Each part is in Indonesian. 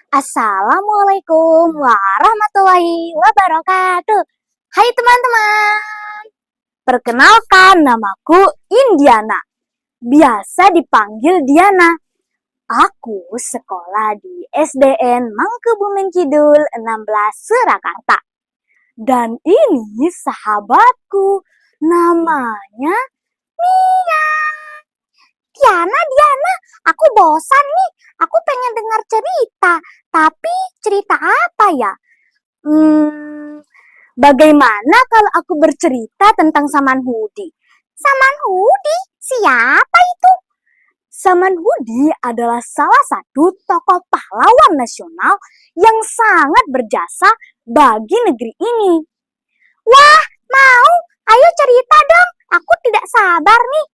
Assalamualaikum warahmatullahi wabarakatuh. Hai teman-teman, perkenalkan namaku Indiana. Biasa dipanggil Diana. Aku sekolah di SDN Mangkubumen Kidul 16 Surakarta. Dan ini sahabatku, namanya Mia. Diana, aku bosan nih. Aku pengen dengar cerita. Tapi cerita apa ya? Bagaimana kalau aku bercerita tentang Saman Hudi? Saman Hudi? Siapa itu? Saman Hudi adalah salah satu tokoh pahlawan nasional yang sangat berjasa bagi negeri ini. Wah, mau? Ayo cerita dong. Aku tidak sabar nih.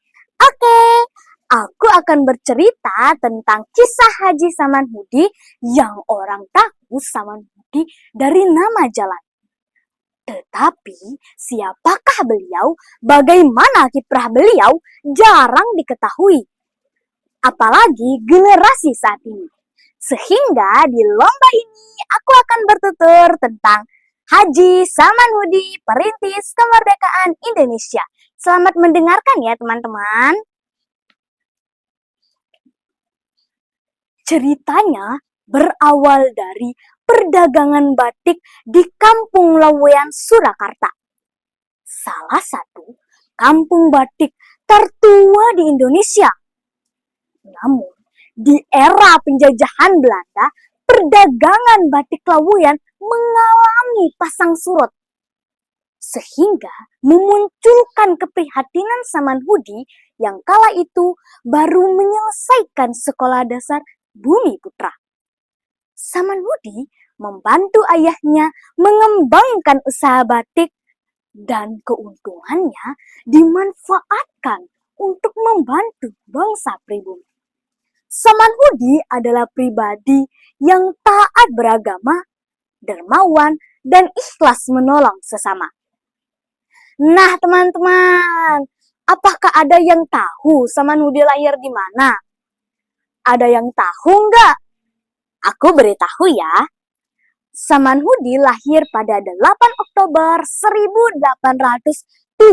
Oke, aku akan bercerita tentang kisah Haji Saman Hudi yang orang tahu Saman Hudi dari nama jalan. Tetapi siapakah beliau, bagaimana kiprah beliau jarang diketahui. Apalagi generasi saat ini. Sehingga di lomba ini aku akan bertutur tentang Haji Saman Hudi, perintis kemerdekaan Indonesia. Selamat mendengarkan ya teman-teman. Ceritanya berawal dari perdagangan batik di Kampung Laweyan, Surakarta. Salah satu kampung batik tertua di Indonesia. Namun, di era penjajahan Belanda, perdagangan batik Laweyan mengalami pasang surut. Sehingga memunculkan keprihatinan Saman Hudi yang kala itu baru menyelesaikan sekolah dasar Bumi Putra. Saman Hudi membantu ayahnya mengembangkan usaha batik dan keuntungannya dimanfaatkan untuk membantu bangsa pribumi. Saman Hudi adalah pribadi yang taat beragama, dermawan, dan ikhlas menolong sesama. Nah teman-teman, apakah ada yang tahu Saman Hudi lahir di mana? Ada yang tahu nggak? Aku beritahu ya. Saman Hudi lahir pada 8 Oktober 1878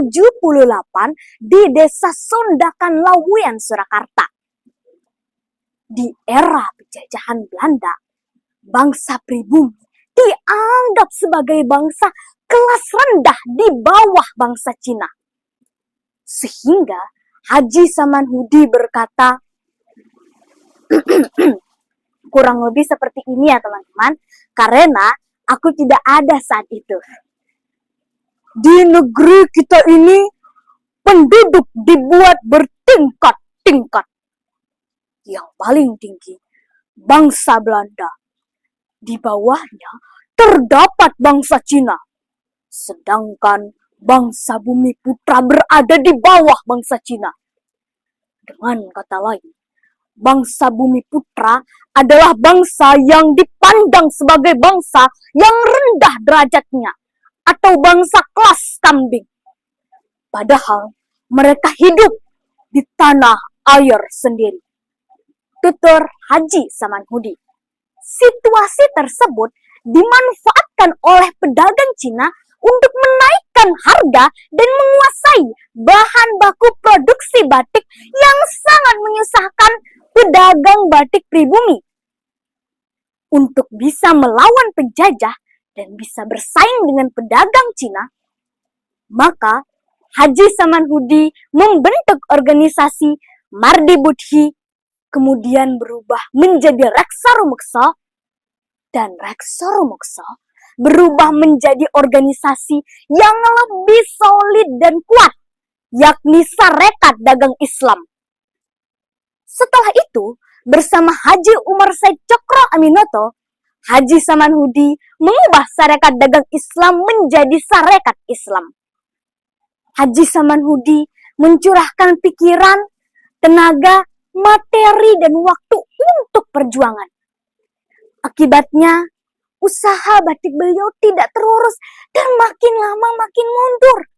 di Desa Sondakan Laweyan, Surakarta. Di era penjajahan Belanda, bangsa pribumi dianggap sebagai bangsa kelas rendah di bawah bangsa Cina. Sehingga Haji Saman Hudi berkata, kurang lebih seperti ini ya teman-teman, karena aku tidak ada saat itu. Di negeri kita ini, penduduk dibuat bertingkat-tingkat. Yang paling tinggi, bangsa Belanda. Di bawahnya terdapat bangsa Cina. Sedangkan bangsa Bumi Putra berada di bawah bangsa Cina. Dengan kata lain, bangsa Bumi Putra adalah bangsa yang dipandang sebagai bangsa yang rendah derajatnya atau bangsa kelas kambing. Padahal mereka hidup di tanah air sendiri. Tutur Haji Saman Hudi. Situasi tersebut dimanfaatkan oleh pedagang Cina untuk menaikkan harga dan menguasai bahan baku produksi batik yang sangat menyusahkan pedagang batik pribumi. Untuk bisa melawan penjajah dan bisa bersaing dengan pedagang Cina, maka Haji Saman Hudi membentuk organisasi Mardi Budhi, kemudian berubah menjadi Reksa dan Reksa berubah menjadi organisasi yang lebih solid dan kuat, yakni Sarekat Dagang Islam. Setelah itu, bersama Haji Umar Said Cokro Aminoto, Haji Saman Hudi mengubah Sarekat Dagang Islam menjadi Sarekat Islam. Haji Saman Hudi mencurahkan pikiran, tenaga, materi, dan waktu untuk perjuangan. Akibatnya, usaha batik beliau tidak terurus dan makin lama makin mundur.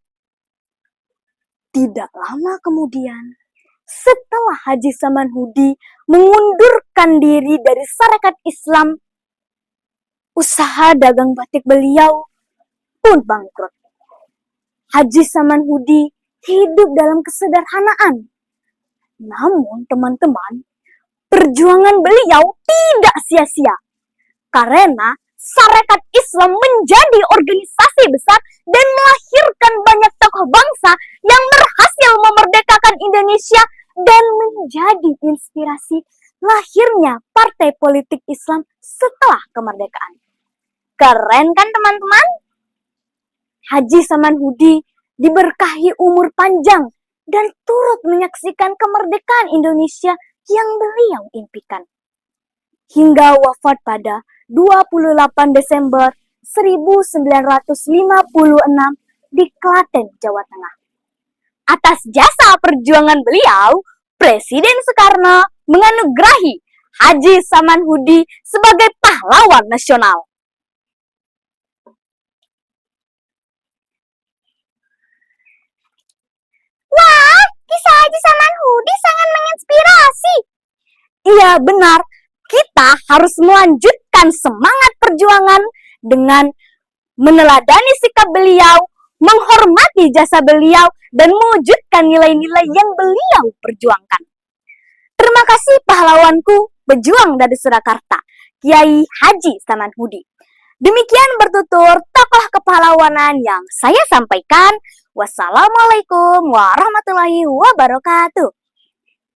Tidak lama kemudian, setelah Haji Saman Hudi mengundurkan diri dari Sarekat Islam, Usaha dagang batik beliau pun bangkrut. Haji Samanhudi hidup dalam kesederhanaan. Namun teman-teman, perjuangan beliau tidak sia-sia. Karena Sarekat Islam menjadi organisasi besar dan melahirkan banyak tokoh bangsa yang berhasil memerdekakan Indonesia dan menjadi inspirasi lahirnya partai politik Islam setelah kemerdekaan. Keren kan teman-teman? Haji Samanhudi diberkahi umur panjang dan turut menyaksikan kemerdekaan Indonesia yang beliau impikan. Hingga wafat pada 28 Desember 1956 di Klaten, Jawa Tengah. Atas jasa perjuangan beliau, Presiden Soekarno menganugerahi Haji Samanhudi sebagai pahlawan nasional. Wah, kisah Haji Samanhudi sangat menginspirasi. Iya, benar. Kita harus melanjutkan semangat perjuangan dengan meneladani sikap beliau, menghormati jasa beliau, dan mewujudkan nilai-nilai yang beliau perjuangkan. Terima kasih pahlawanku, pejuang dari Surakarta, Kiai Haji Samanhudi. Demikian bertutur tokoh kepahlawanan yang saya sampaikan. Wassalamualaikum warahmatullahi wabarakatuh.